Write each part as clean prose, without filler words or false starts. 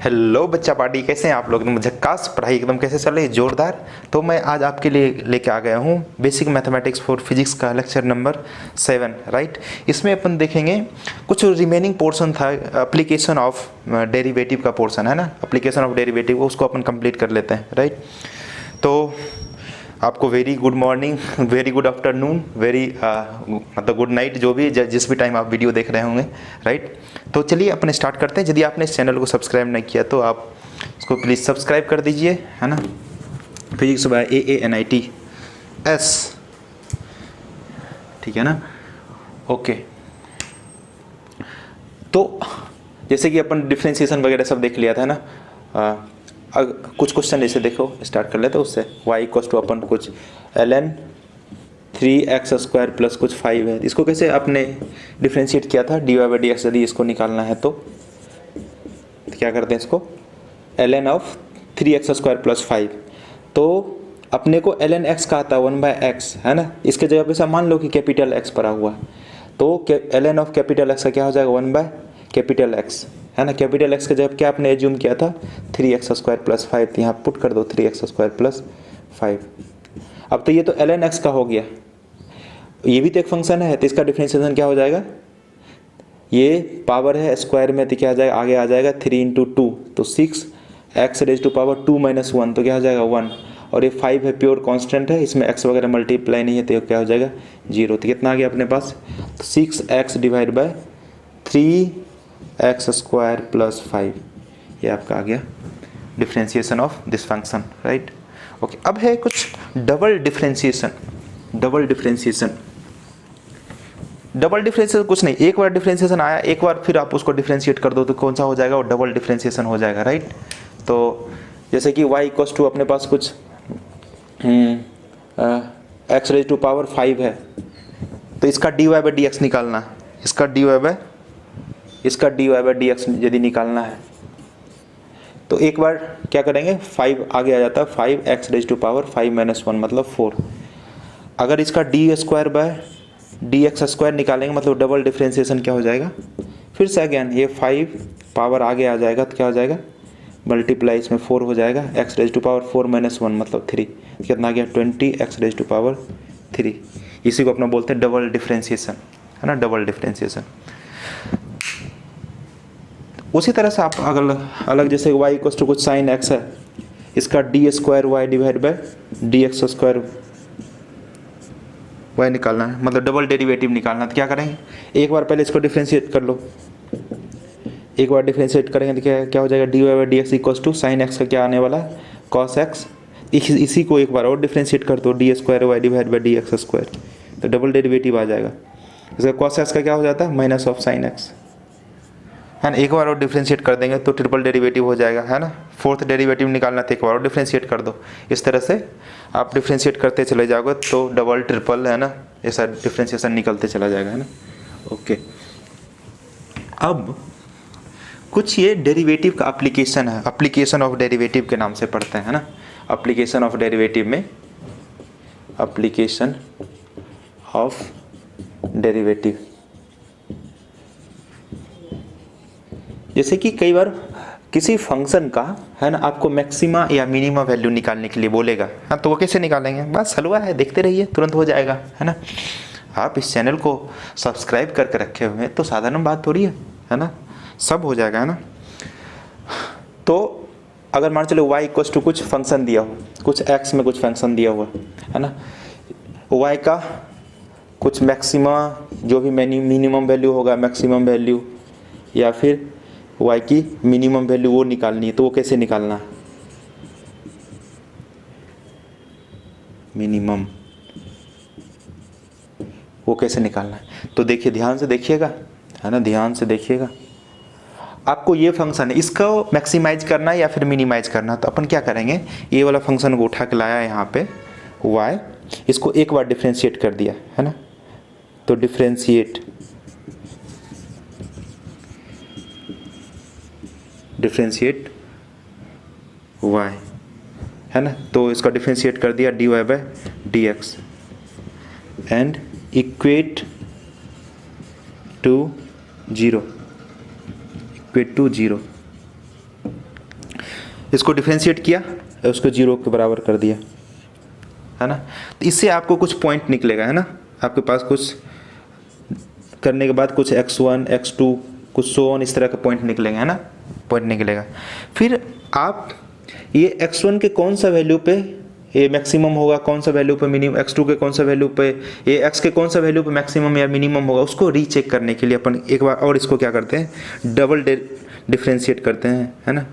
Hello बच्चा party, कैसे हैं आप लोग? एकदम झक्कास, पढ़ाई एकदम कैसे चल रही है? जोरदार। तो मैं आज आपके लिए लेके आ गया हूँ बेसिक मैथमेटिक्स फॉर फिजिक्स का लेक्चर नंबर 7, राइट। इसमें अपन देखेंगे कुछ रिमेनिंग पोर्शन था, एप्लीकेशन ऑफ डेरिवेटिव का पोर्शन है ना, एप्लीकेशन ऑफ डेरिवेटिव, उसको अपन कंप्लीट कर लेते हैं, राइट। तो आपको very good morning, very good afternoon, very मतलब गुड नाइट, जो भी जिस भी टाइम आप वीडियो देख रहे होंगे, राइट। तो चलिए अपन स्टार्ट करते हैं। यदि आपने इस चैनल को सब्सक्राइब नहीं किया तो आप इसको प्लीज़ सब्सक्राइब कर दीजिए, है ना। फिजिक्स बाय AANITS, ठीक है ना, ओके। तो जैसे कि अपन डिफ्रेंशिएशन वगैरह सब देख लिया था ना, कुछ क्वेश्चन ऐसे देखो, स्टार्ट कर लेते हैं उससे। y इक्वल्स टू अपन कुछ ln 3x² प्लस कुछ 5 है, इसको कैसे आपने डिफ्रेंशिएट किया था, dy/dx। यदि इसको निकालना है तो क्या करते हैं, इसको ln ऑफ 3x² प्लस 5। तो अपने को ln x का आता है 1/x, है ना। इसके जगह पे सब मान लो कि कैपिटल x पड़ा हुआ है, तो ln ऑफ कैपिटल x का क्या हो जाएगा, 1/X, है ना। कैपिटल x के जगह क्या आपने एज्यूम किया था, 3x² प्लस 5, तो यहाँ पुट कर दो 3x² प्लस 5। अब तो ये तो ln x का हो गया, ये भी तो एक फंक्शन है, तो इसका डिफरेंशिएशन क्या हो जाएगा, ये पावर है स्क्वायर में, तो क्या आ जाएगा, आगे आ जाएगा 3 × 2, तो 6x⁻²⁻2 - 1, तो क्या हो जाएगा 1। और ये 5 है, प्योर कांस्टेंट है, इसमें x वगैरह मल्टीप्लाई नहीं है, तो क्या हो जाएगा 0। तो कितना आ गया अपने पास, तो 6x/3x² प्लस 5, ये आपका आ गया differentiation of this function, right, okay. अब है कुछ डबल डिफ्रेंशिएशन। डबल डिफ्रेंशिएशन कुछ नहीं, एक बार डिफ्रेंशिएशन आया, एक बार फिर आप उसको डिफ्रेंशिएट कर दो तो कौन सा हो जाएगा, वो डबल डिफ्रेंशिएशन हो जाएगा, राइट। तो जैसे कि y इक्वल्स टू अपने पास कुछ x⁻5 है, तो इसका dy/dx निकालना है, इसका dy/dx यदि निकालना है तो एक बार क्या करेंगे, 5 आगे आ जाता है, 5x⁻5 - 1 मतलब 4। अगर इसका d² निकालेंगे मतलब डबल डिफ्रेंशिएशन क्या हो जाएगा, फिर से अगेन ये 5 पावर आगे आ जाएगा, तो क्या हो जाएगा, मल्टीप्लाई इसमें 4 हो जाएगा, x⁻4 - 1 मतलब 3, कितना गया 20x⁻3। इसी को अपना बोलते हैं डबल डिफ्रेंशिएशन, है ना, डबल डिफ्रेंशिएशन। उसी तरह से आप अलग जैसे y इक्वल्स टू कुछ साइन x है, इसका d²y/dx² y निकालना है, मतलब डबल डेरिवेटिव निकालना है, तो क्या करेंगे, एक बार पहले इसको डिफ्रेंशिएट कर लो, एक बार डिफ्रेंशिएट करेंगे तो क्या हो जाएगा, dy/dx equals to sign x का क्या आने वाला है, cos x। इसी को एक बार और डिफ्रेंशिएट कर दो, d²y/dx², तो डबल डेरिवेटिव आ जाएगा। इसका cos x का क्या हो जाता है, माइनस ऑफ साइन x, है ना। एक बार और डिफ्रेंशिएट कर देंगे तो ट्रिपल डेरिवेटिव हो जाएगा, है ना। फोर्थ डेरिवेटिव निकालना था, एक बार और डिफ्रेंशिएट कर दो। इस तरह से आप डिफ्रेंशिएट करते चले जाओगे तो डबल ट्रिपल, है ना, ऐसा डिफ्रेंशिएशन निकलते चला जाएगा, है ना, ओके। अब कुछ ये डेरिवेटिव का एप्लीकेशन है, एप्लीकेशन ऑफ डेरिवेटिव के नाम से पढ़ते हैं ना। एप्लीकेशन ऑफ डेरिवेटिव में, एप्लीकेशन ऑफ डेरिवेटिव, जैसे कि कई बार किसी फंक्शन का, है ना, आपको मैक्सिमा या मिनिमा वैल्यू निकालने के लिए बोलेगा, हाँ, तो वो कैसे निकालेंगे, बस हलवा है, देखते रहिए, तुरंत हो जाएगा, है ना। आप इस चैनल को सब्सक्राइब करके रखे हुए हैं तो साधारण बात थोड़ी है ना, सब हो जाएगा, है ना। तो अगर मान चलो y इक्वल्स टू कुछ फंक्शन दिया हो, कुछ x में कुछ फंक्शन दिया हुआ है ना, y का कुछ मैक्सिमा, जो भी मिनिमम वैल्यू होगा, मैक्सिमम वैल्यू, या फिर y की मिनिमम वैल्यू वो निकालनी है, तो वो कैसे निकालना है, मिनिमम वो कैसे निकालना है, तो देखिए, ध्यान से देखिएगा, है ना, ध्यान से देखिएगा। आपको ये फंक्शन है, इसको मैक्सिमाइज करना है या फिर मिनिमाइज करना है, तो अपन क्या करेंगे, ये वाला फंक्शन को उठा के लाया यहाँ पे y, इसको एक बार डिफ्रेंशिएट कर दिया, है ना, तो डिफ्रेंशिएट y, है ना, तो इसका डिफ्रेंशिएट कर दिया dy/dx एंड इक्वेट टू 0, इसको डिफ्रेंशिएट किया, उसको 0 के बराबर कर दिया, है ना। तो इससे आपको कुछ पॉइंट निकलेगा, है ना। आपके पास कुछ करने के बाद कुछ x1 x2 कुछ सो ऑन इस तरह का पॉइंट निकलेंगे, है ना, पॉइंट निकलेगा। फिर आप ये x1 के कौन सा वैल्यू पे ये मैक्सिमम होगा, कौन सा वैल्यू पे मिनिमम, x2 के कौन सा वैल्यू पे, ये x के कौन सा वैल्यू पे मैक्सिमम या मिनिमम होगा, उसको रीचेक करने के लिए अपन एक बार और इसको क्या करते हैं, डबल डिफ्रेंशिएट करते हैं, है ना।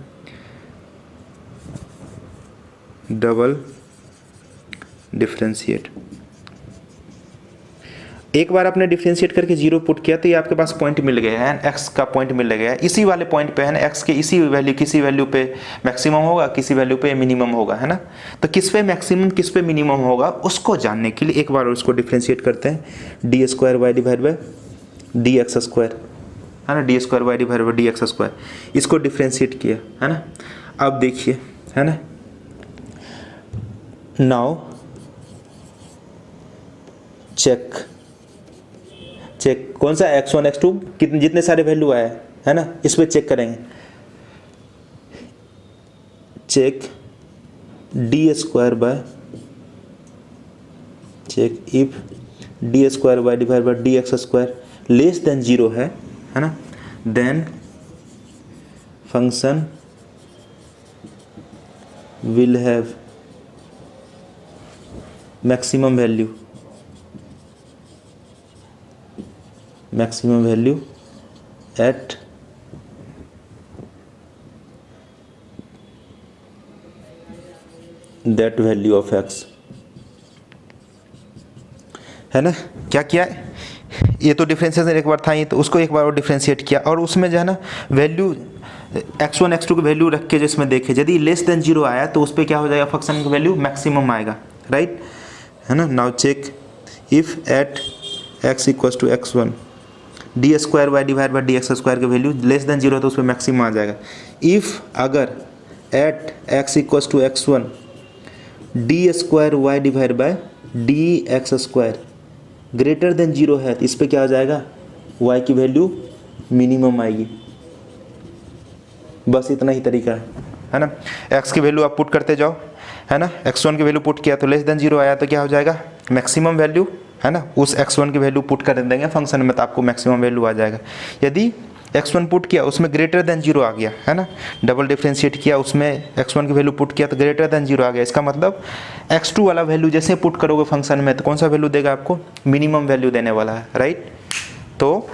डबल डिफ्रेंशिएट, एक बार आपने डिफ्रेंशिएट करके 0 पुट किया तो ये आपके पास पॉइंट मिल गया है, x का पॉइंट मिल गया है। इसी वाले पॉइंट पे है ना, x के इसी वैल्यू किसी वैल्यू पे मैक्सिमम होगा, किसी वैल्यू पे मिनिमम होगा, है ना। तो किस पे मैक्सिमम किस पे मिनिमम होगा उसको जानने के लिए एक बार उसको डिफ्रेंशिएट करते हैं, d square y divide by d x square, है ना, d square y divide by d x square, इसको डिफ्रेंशिएट किया, है ना। अब देखिए, है ना, नाउ चेक कौन सा x1 x2 कितने जितने सारे वैल्यू आए, है ना, इस पे चेक करेंगे। Check d square by, check if d square by divide by d x square less than 0 है ना, then function will have maximum value at that value of x, है ना। क्या किया, ये तो डिफरेंशिएशन एक बार था ही, तो उसको एक बार और डिफरेंशिएट किया और उसमें जो है ना वैल्यू x1 x2 की वैल्यू रख के जिसमें देखे यदि लेस देन 0 आया तो उस पर क्या हो जाएगा, फंक्शन की वैल्यू मैक्सिमम आएगा, राइट, है ना। Now check if at x equals to x1 d square y divide by d x square की वैल्यू लेस देन 0 तो उस पर मैक्सिमम आ जाएगा। इफ़ अगर at x equals to x1 d square y divide by d x square greater than 0 है तो इस पर क्या आ जाएगा, y की वैल्यू मिनिमम आएगी। बस इतना ही तरीका है ना। x की वैल्यू आप पुट करते जाओ, है ना, x1 की वैल्यू पुट किया तो लेस देन 0 आया तो क्या हो जाएगा, मैक्सिमम वैल्यू, है ना, उस x1 की वैल्यू पुट कर देंगे फंक्शन में तो आपको मैक्सिमम वैल्यू आ जाएगा। यदि x1 पुट किया उसमें ग्रेटर देन 0 आ गया, है ना, डबल डिफरेंशिएट किया उसमें x1 की वैल्यू पुट किया तो ग्रेटर देन 0 आ गया, इसका मतलब x2 वाला वैल्यू जैसे पुट करोगे फंक्शन में तो कौन सा वैल्यू देगा आपको, मिनिमम वैल्यू देने वाला है, राइट। तो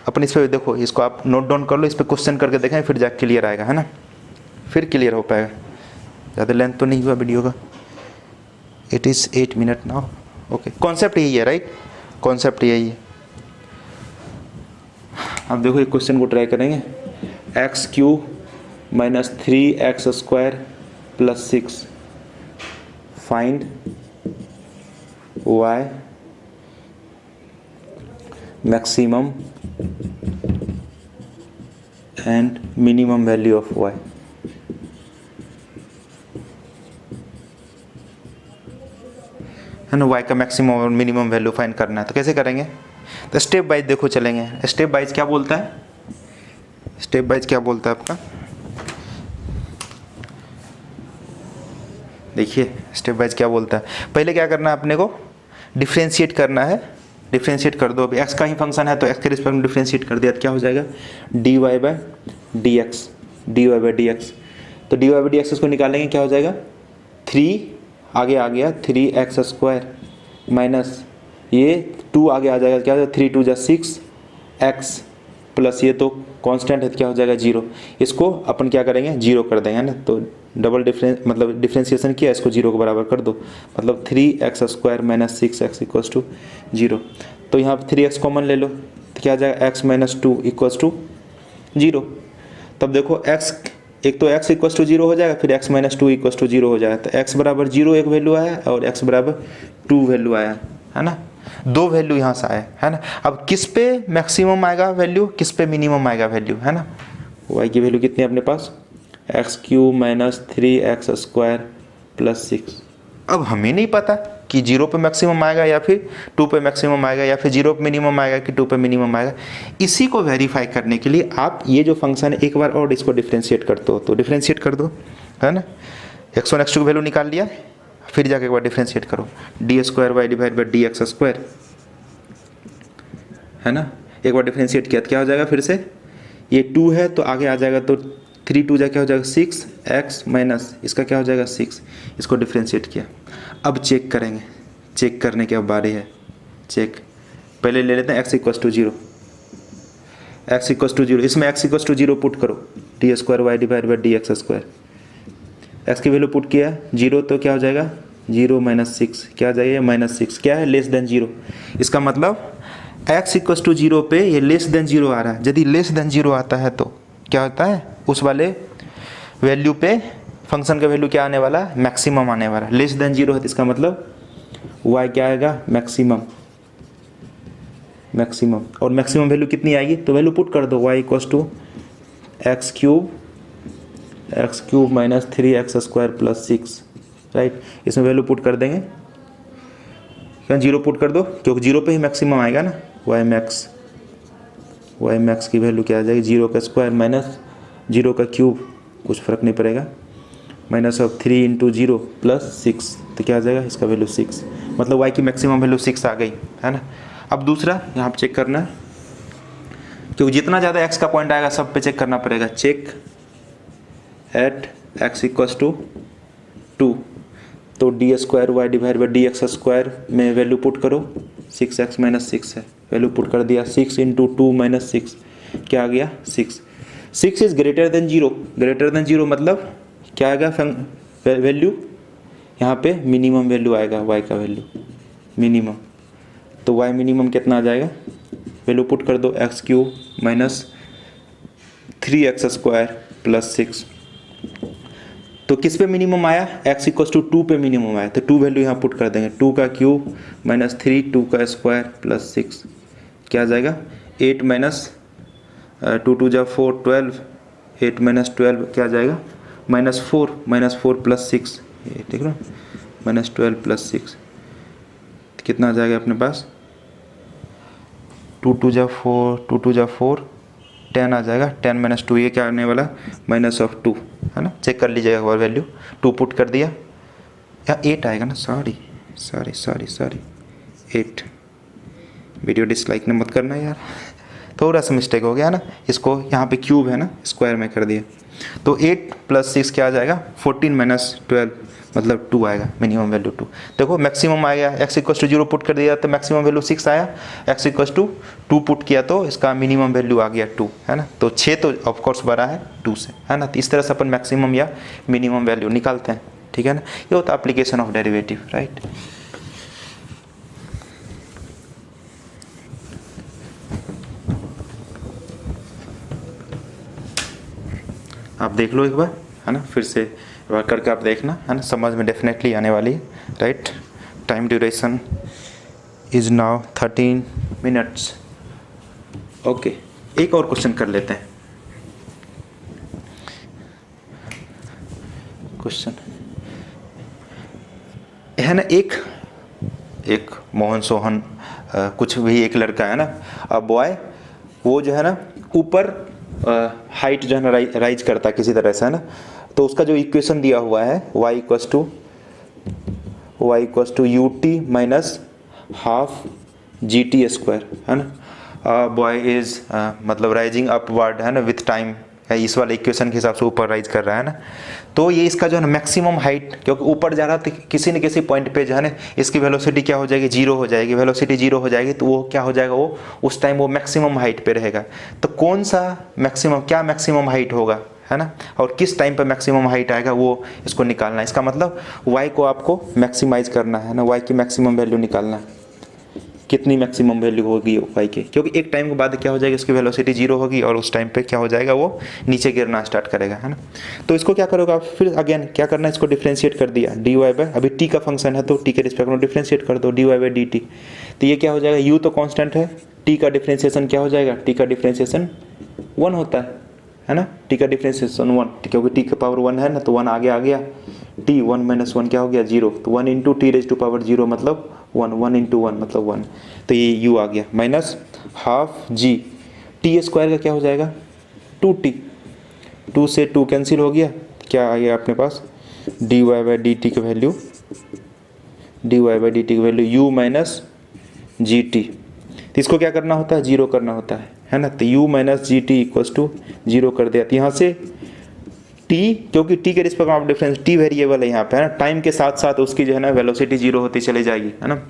अपन इस पर देखो, इसको आप नोट डाउन कर लो, इस पर क्वेश्चन करके देखें फिर जाके क्लियर आएगा, है ना, फिर क्लियर हो पाएगा। ज़्यादा लेंथ तो नहीं हुआ वीडियो का, it is 8 minute now, okay. Concept यही है, राइट, कॉन्सेप्ट यही है। अब देखो एक क्वेश्चन को ट्राई करेंगे, x cube minus 3x square plus 6 find y maximum and minimum value of y। है ना, y का मैक्सिमम और मिनिमम वैल्यू फाइंड करना है तो कैसे करेंगे, तो स्टेप वाइज देखो चलेंगे। स्टेप वाइज क्या बोलता है, स्टेप वाइज क्या बोलता है आपका, देखिए स्टेप वाइज क्या बोलता है। पहले क्या करना है अपने को, डिफ्रेंशिएट करना है, डिफ्रेंशिएट कर दो। अभी x का ही फंक्शन है तो x के रिस्पेक्ट में डिफ्रेंशिएट कर दिया तो क्या हो जाएगा, dy by d x, d Y by d x. तो dy बाई डी एक्स को निकालेंगे क्या हो जाएगा, 3 आगे आ गया 3x स्क्वायर माइनस ये 2 आगे आ जाएगा, क्या हो जाएगा 3 2 जा 6x प्लस ये तो कांस्टेंट है तो क्या हो जाएगा 0। इसको अपन क्या करेंगे 0 कर देंगे, है ना। तो डबल मतलब डिफ्रेंशिएशन किया, इसको 0 के बराबर कर दो, मतलब 3x square minus 6x equals to 0। तो यहाँ पर 3x कॉमन ले लो तो क्या आ जाएगा x माइनस 2 इक्वल्स टू 0। तब देखो x, एक तो x इक्वल्स टू 0 हो जाएगा, फिर x माइनस 2 इक्वल्स टू 0 हो जाएगा। तो x बराबर 0 एक वैल्यू आया और x बराबर 2 वैल्यू आया, है ना, 2 वैल्यू यहाँ से आए, है ना। अब किस पे मैक्सिमम आएगा वैल्यू, किस पे मिनिमम आएगा वैल्यू, है ना। y की वैल्यू कितनी है अपने पास, x cube minus 3x square plus 6। अब हमें नहीं पता कि 0 पे मैक्सिमम आएगा या फिर 2 पे मैक्सिमम आएगा, या फिर 0 पे मिनिमम आएगा कि 2 पे मिनिमम आएगा। इसी को वेरीफाई करने के लिए आप ये जो फंक्शन है एक बार और इसको डिफ्रेंशिएट कर दो, तो डिफ्रेंशिएट कर दो, है ना। x1 x2 की वैल्यू निकाल लिया, फिर जाके एक बार डिफ्रेंशिएट करो, d square y divide by d x square, है ना। एक बार डिफ्रेंशिएट किया तो क्या हो जाएगा, फिर से ये 2 है तो आगे आ जाएगा, तो 3 2 जा क्या हो जाएगा 6x माइनस इसका क्या हो जाएगा 6। इसको डिफ्रेंशिएट किया, अब चेक करेंगे, चेक करने की अब बारी है। चेक पहले ले लेते हैं x equals to 0, x equals to 0, इसमें x इक्वस टू 0 पुट करो, d square y divide by d x square, x की वैल्यू पुट किया 0 तो क्या हो जाएगा 0 माइनस 6, क्या आ जाएगा माइनस 6, क्या है लेस देन 0। इसका मतलब x इक्वस टू 0 पे ये लेस देन 0 आ रहा है। यदि लेस देन 0 आता है तो क्या होता है, उस वाले वैल्यू पे फंक्शन का वैल्यू क्या आने वाला है, मैक्सिमम आने वाला है। लेस देन 0 है तो इसका मतलब y क्या आएगा मैक्सिमम, मैक्सिमम, और मैक्सिमम वैल्यू कितनी आएगी, तो वैल्यू पुट कर दो, y equals to x cube minus 3x square plus 6, right. इसमें वैल्यू पुट कर देंगे, क्या 0 पुट कर दो, क्योंकि 0 पे ही मैक्सिमम आएगा ना, y मैक्स की वैल्यू क्या आ जाएगी 0 का स्क्वायर माइनस 0 का क्यूब, कुछ फ़र्क नहीं पड़ेगा, माइनस ऑफ 3 इंटू 0 प्लस 6, तो क्या आ जाएगा इसका वैल्यू 6, मतलब y की मैक्सिमम वैल्यू 6 आ गई, है ना। अब दूसरा यहाँ पे चेक करना है, क्योंकि जितना ज़्यादा x का पॉइंट आएगा सब पे चेक करना पड़ेगा। Check at x equals to 2, तो d square y divide by d x square में वैल्यू पुट करो, 6x माइनस 6 है, वैल्यू पुट कर दिया, 6 इंटू 2 माइनस 6, क्या आ गया 6। 6 is greater than 0, greater than 0 मतलब क्या आएगा वैल्यू, यहाँ पे मिनिमम वैल्यू आएगा y का वैल्यू मिनिमम, तो y मिनिमम कितना आ जाएगा, वैल्यू पुट कर दो x cube minus 3x square plus 6, तो किस पे मिनिमम आया, x इक्वस टू 2 पे मिनिमम आया, तो 2 वैल्यू यहाँ पुट कर देंगे, 2 का क्यूब माइनस 3 2 का स्क्वायर प्लस 6, क्या आ जाएगा 8 माइनस 2 2 जा 4 12, 8 माइनस 12 क्या आ जाएगा माइनस 4 प्लस 6, ये ठीक है माइनस 12 प्लस 6, कितना आ जाएगा अपने पास 2 2 जा 4 10 आ जाएगा, 10 माइनस 2 ये क्या आने वाला माइनस ऑफ 2, है ना। चेक कर लीजिएगा एक बार वैल्यू, 2 पुट कर दिया, या 8 आएगा ना, सॉरी 8, वीडियो डिसलाइक मत करना यार, थोड़ा सा मिस्टेक हो गया ना, इसको यहाँ पे क्यूब है ना स्क्वायर में कर दिया, तो 8 प्लस 6 क्या आ जाएगा 14 माइनस 12 मतलब 2 आएगा, मिनिमम वैल्यू 2। देखो मैक्सिमम आ गया, x इक्वस टू 0 पुट कर दिया तो मैक्सिमम वैल्यू 6 आया, x इक्वस टू 2 पुट किया तो इसका मिनिमम वैल्यू आ गया 2, है ना। तो 6 तो ऑफकोर्स बड़ा है 2 से, है ना। तो इस तरह से अपन मैक्सिमम या मिनिमम वैल्यू निकालते हैं, ठीक है ना। ये होता है एप्लीकेशन ऑफ डेरिवेटिव, राइट। आप देख लो एक बार, है ना, फिर से एक बार करके आप देखना, है ना, समझ में डेफिनेटली आने वाली है, right. Time duration is now 13 minutes. Okay, एक और क्वेश्चन कर लेते हैं। क्वेश्चन है ना, एक मोहन सोहन कुछ भी एक लड़का है ना, बॉय, वो जो है ना ऊपर हाइट जो है ना राइज करता है किसी तरह से, है ना। तो उसका जो इक्वेशन दिया हुआ है y equals to u t minus half g t square, है ना। बॉय इज मतलब राइजिंग अपवर्ड, है ना, विथ टाइम, इस वाले इक्वेशन के हिसाब से ऊपर राइज कर रहा है ना। तो ये इसका जो है ना मैक्सिमम हाइट, क्योंकि ऊपर जा रहा है तो किसी न किसी पॉइंट पे जो है ना इसकी वेलोसिटी क्या हो जाएगी 0 हो जाएगी, वेलोसिटी 0 हो जाएगी, तो वो क्या हो जाएगा, वो उस टाइम वो मैक्सिमम हाइट पे रहेगा। तो कौन सा मैक्सिमम, क्या मैक्सिमम हाइट होगा, है ना, और किस टाइम पे मैक्सिमम हाइट आएगा वो इसको निकालना है। इसका मतलब y को आपको मैक्सिमाइज करना है ना, y की मैक्सिमम वैल्यू निकालना है, कितनी मैक्सिमम वैल्यू होगी y के, क्योंकि एक टाइम के बाद क्या हो जाएगी, इसकी वेलोसिटी 0 होगी और उस टाइम पे क्या हो जाएगा, वो नीचे गिरना स्टार्ट करेगा, है ना। तो इसको क्या करोगे आप, फिर अगेन क्या करना है, इसको डिफ्रेंशिएट कर दिया, dy बाय, अभी t का फंक्शन है तो t के रिस्पेक्ट में डिफ्रेंशिएट कर दो, dy बाय dt। तो ये क्या हो जाएगा, u तो कांस्टेंट है, t का डिफ्रेंशिएशन क्या हो जाएगा, t का डिफ्रेंशिएशन 1 होता है ना, t का डिफ्रेंशिएशन 1, क्योंकि t का पावर 1 है ना, तो 1 आगे आ गया, टी, 1 माइनस 1 क्या हो गया 0, तो 1 into t raise to power 0 मतलब 1, 1 इंटू 1 मतलब 1, तो ये यू आ गया minus half g, t square का क्या हो जाएगा 2t, 2 से 2 कैंसिल हो गया, क्या आ गया अपने पास D Y by D T की value, D Y by D T की वैल्यू यू माइनस जी टी, तो इसको क्या करना होता है जीरो करना होता है ना, तो u minus ji t equals to zero कर दिया, तो यहाँ से t, क्योंकि t के respect of difference t variable है यहाँ पे है ना, टाइम के साथ साथ उसकी जो है ना वेलोसिटी जीरो होती चली जाएगी है ना,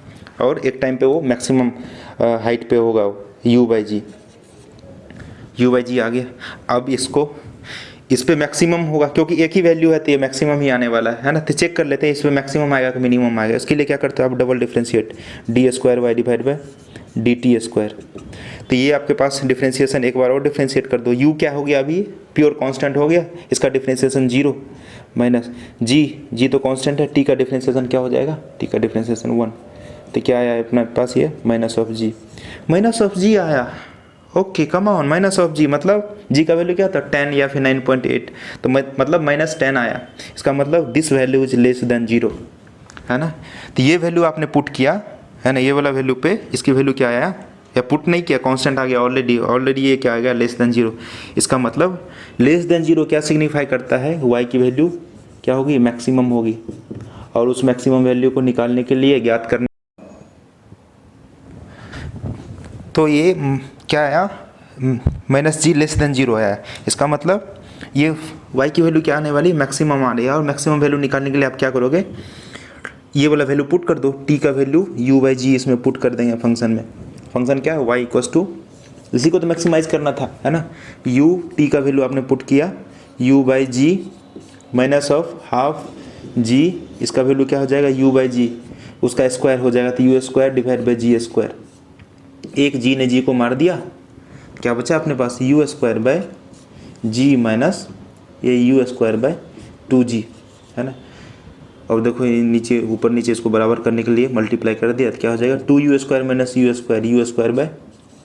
और एक टाइम पे वो मैक्सिमम हाइट पे होगा u by G, u by G आ गया। अब इसको इस पे मैक्सिमम होगा क्योंकि एक ही वैल्यू है तो ये मैक्सिमम ही आने वाला है ना, तो चेक कर लेते हैं इस पे मैक्सिमम आएगा कि मिनिमम आएगा। इसके लिए क्या करते हो आप double differentiate, d square y divide by D t square, तो ये आपके पास डिफ्रेंशिएशन एक बार और डिफ्रेंशिएट कर दो, u क्या हो गया अभी प्योर कांस्टेंट हो गया, इसका डिफ्रेंशिएशन 0 माइनस जी तो कांस्टेंट है, t का डिफ्रेंशिएशन क्या हो जाएगा, t का डिफ्रेंशिएशन 1, तो क्या आया अपने पास ये माइनस ऑफ जी आया। Okay come on, minus of G मतलब जी का वैल्यू क्या था 10 या फिर 9.8, तो मतलब माइनस 10 आया, इसका मतलब this value is less than 0 है ना, तो ये वैल्यू आपने पुट किया है ना, ये वाला वैल्यू पे इसकी वैल्यू क्या आया, या पुट नहीं किया कांस्टेंट आ गया ऑलरेडी ये क्या आ गया लेस देन 0, इसका मतलब लेस देन 0 क्या सिग्निफाई करता है y की वैल्यू क्या होगी मैक्सिमम होगी, और उस मैक्सिमम वैल्यू को निकालने के लिए ज्ञात करने, तो ये क्या आया माइनस जी लेस देन 0 आया, इसका मतलब ये y की वैल्यू क्या आने वाली मैक्सिमम आ रही है, और मैक्सिमम वैल्यू निकालने के लिए आप क्या करोगे ये वाला वैल्यू पुट कर दो, t का वैल्यू u बाई जी इसमें पुट कर देंगे फंक्शन में, फंक्शन क्या है y इक्वल्स टू, इसी को तो मैक्सिमाइज करना था है ना, u t का वैल्यू आपने पुट किया u by g minus of half g, इसका वैल्यू क्या हो जाएगा u बाई जी, उसका स्क्वायर हो जाएगा तो u square divide by g square, एक g ने g को मार दिया, क्या बचा अपने पास u square by g minus ये u स्क्वायर बाय 2g है ना, और देखो नीचे ऊपर नीचे इसको बराबर करने के लिए मल्टीप्लाई कर दिया तो क्या हो जाएगा 2u square minus u square by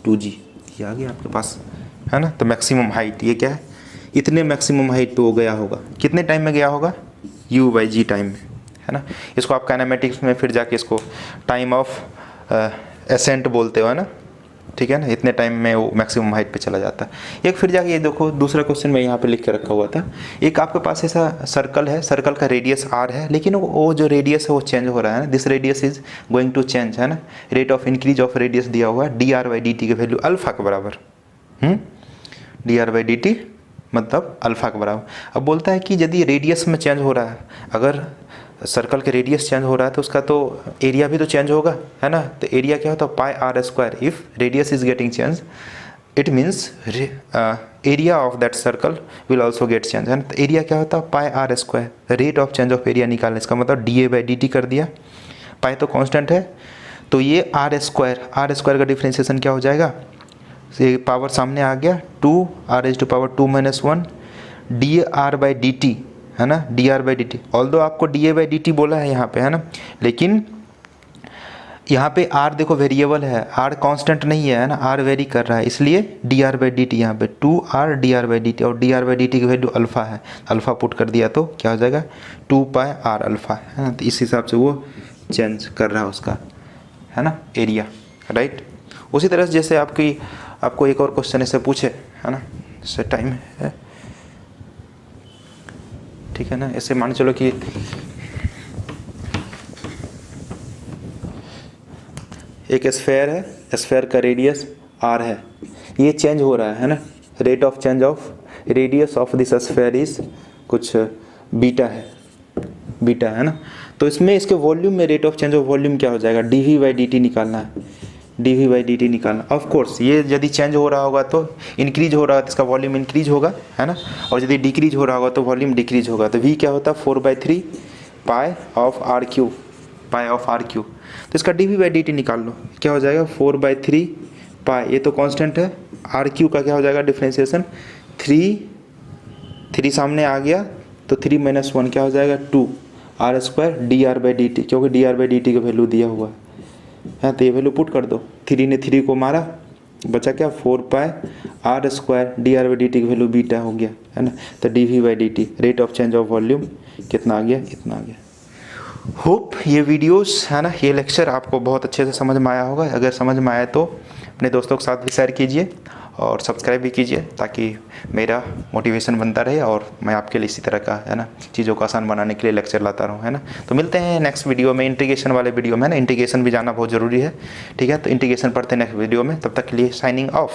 2g, ये आ गया आपके पास है ना। तो मैक्सिमम हाइट ये क्या है, इतने मैक्सिमम हाइट पे वो गया होगा, कितने टाइम में गया होगा u बाई जी टाइम में है ना, इसको आप काइनेमेटिक्स में फिर जाके इसको टाइम ऑफ एसेंट बोलते हो है ना, ठीक है ना, इतने टाइम में वो मैक्सिमम हाइट पे चला जाता है। एक फिर जाके ये देखो दूसरा क्वेश्चन में यहाँ पे लिख के रखा हुआ था, एक आपके पास ऐसा सर्कल है, सर्कल का रेडियस r है, लेकिन वो जो रेडियस है वो चेंज हो रहा है ना, this radius is going to change है ना, rate of increase of radius दिया हुआ है d are by D T की वैल्यू अल्फा के बराबर, d are by D t मतलब अल्फा के बराबर। अब बोलता है कि यदि रेडियस में चेंज हो रहा है, अगर सर्कल के रेडियस चेंज हो रहा है तो उसका तो एरिया भी तो चेंज होगा है ना, तो एरिया क्या होता है pi R square, if radius is getting change it means area of that circle will also get change है ना, तो एरिया क्या होता है pi R square, rate of change of area निकालना, इसका मतलब D A by D T कर दिया, पाई तो कांस्टेंट है, तो ये आर स्क्वायर का डिफ्रेंशिएशन क्या हो जाएगा, ये पावर सामने आ गया 2 R as to power 2 minus 1 D are by D T है ना, D are by D T, although आपको D A by D T बोला है यहाँ पे है ना, लेकिन यहाँ पे आर देखो वेरिएबल है, आर कांस्टेंट नहीं है ना, आर वेरी कर रहा है, इसलिए D are by D T यहाँ पे 2 R D are by D T, और D are by D T की वैल्यू अल्फा है, अल्फा पुट कर दिया तो क्या हो जाएगा 2 पाई आर अल्फा है ना, तो इस हिसाब से वो चेंज कर रहा है उसका है ना एरिया, राइट। उसी तरह से जैसे आपको एक और क्वेश्चन ऐसे पूछे है ना, इससे टाइम है ठीक है ना, ऐसे मान चलो कि एक स्फेयर है, स्फेयर का रेडियस r है, ये चेंज हो रहा है ना, rate of change of radius of this sphere is कुछ बीटा है ना, तो इसमें इसके वॉल्यूम में rate of change of volume क्या हो जाएगा dv बाई डी टी निकालना है, dv बाई डी टी निकालना। ऑफ कोर्स ये यदि चेंज हो रहा होगा तो इंक्रीज हो रहा है तो इसका वॉल्यूम इंक्रीज होगा है ना, और यदि डिक्रीज हो रहा होगा तो वॉल्यूम डिक्रीज होगा, तो v क्या होता है 4/3 पाई ऑफ आर क्यूब, तो इसका dv बाई डी टी निकाल लो, क्या हो जाएगा 4/3 पाई, ये तो कांस्टेंट है, आर क्यूब का क्या हो जाएगा डिफ्रेंशिएशन 3 सामने आ गया तो 3 माइनस 1 क्या हो जाएगा 2 R square D are by D T, क्योंकि D are by D T का वैल्यू दिया हुआ है तो ये वैल्यू पुट कर दो, 3 ने 3 को मारा बचा क्या 4 pi R square D are by D T की वैल्यू बीटा हो गया है ना, तो D V by D T rate of change of volume कितना आ गया, इतना आ गया। होप ये वीडियोस है ना, ये लेक्चर आपको बहुत अच्छे से समझ में आया होगा। अगर समझ में आया तो अपने दोस्तों के साथ भी शेयर कीजिए और सब्सक्राइब भी कीजिए, ताकि मेरा मोटिवेशन बनता रहे और मैं आपके लिए इसी तरह का है ना चीज़ों को आसान बनाने के लिए लेक्चर लाता रहूँ, है ना। तो मिलते हैं नेक्स्ट वीडियो में, इंटीग्रेशन वाले वीडियो में, है ना। इंटीग्रेशन भी जाना बहुत ज़रूरी है, ठीक है। तो इंटीग्रेशन पढ़ते हैं नेक्स्ट वीडियो में, तब तक के लिए साइनिंग ऑफ।